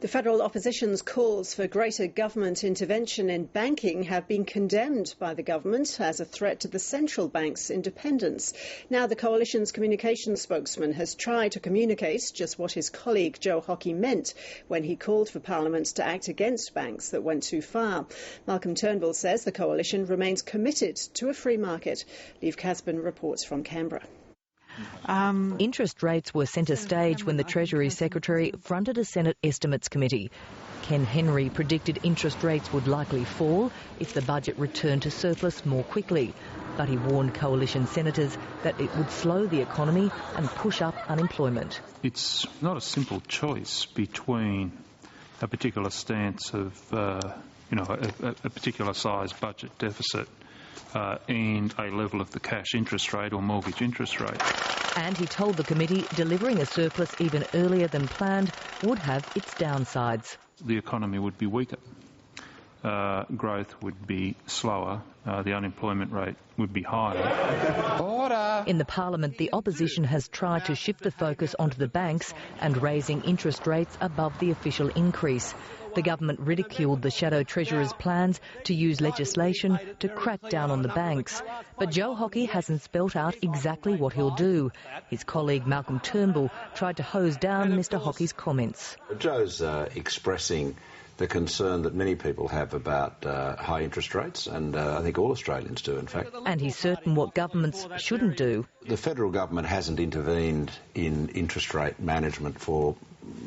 The federal opposition's calls for greater government intervention in banking have been condemned by the government as a threat to the central bank's independence. Now the coalition's communications spokesman has tried to communicate just what his colleague Joe Hockey meant when he called for Parliament to act against banks that went too far. Malcolm Turnbull says the coalition remains committed to a free market. Liv Casbin reports from Canberra. Interest rates were centre stage when the Treasury Secretary fronted a Senate Estimates Committee. Ken Henry predicted interest rates would likely fall if the budget returned to surplus more quickly, but he warned coalition senators that it would slow the economy and push up unemployment. It's not a simple choice between a particular stance of, a particular size budget deficit and a level of the cash interest rate or mortgage interest rate. And he told the committee delivering a surplus even earlier than planned would have its downsides. The economy would be weaker, growth would be slower, the unemployment rate would be higher. Order. In the Parliament, the opposition has tried to shift the focus onto the banks and raising interest rates above the official increase. The government ridiculed the Shadow Treasurer's plans to use legislation to crack down on the banks. But Joe Hockey hasn't spelt out exactly what he'll do. His colleague Malcolm Turnbull tried to hose down Mr Hockey's comments. Joe's expressing the concern that many people have about high interest rates, and I think all Australians do, in fact. And he's certain what governments shouldn't do. The federal government hasn't intervened in interest rate management for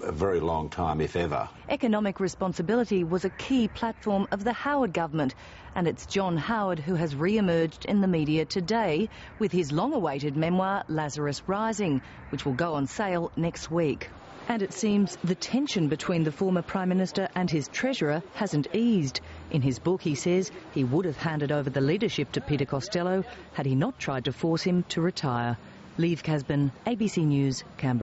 a very long time, if ever. Economic responsibility was a key platform of the Howard government, and it's John Howard who has re-emerged in the media today with his long-awaited memoir, Lazarus Rising, which will go on sale next week. And it seems the tension between the former Prime Minister and his Treasurer hasn't eased. In his book, he says he would have handed over the leadership to Peter Costello had he not tried to force him to retire. Liv Casbin, ABC News, Canberra.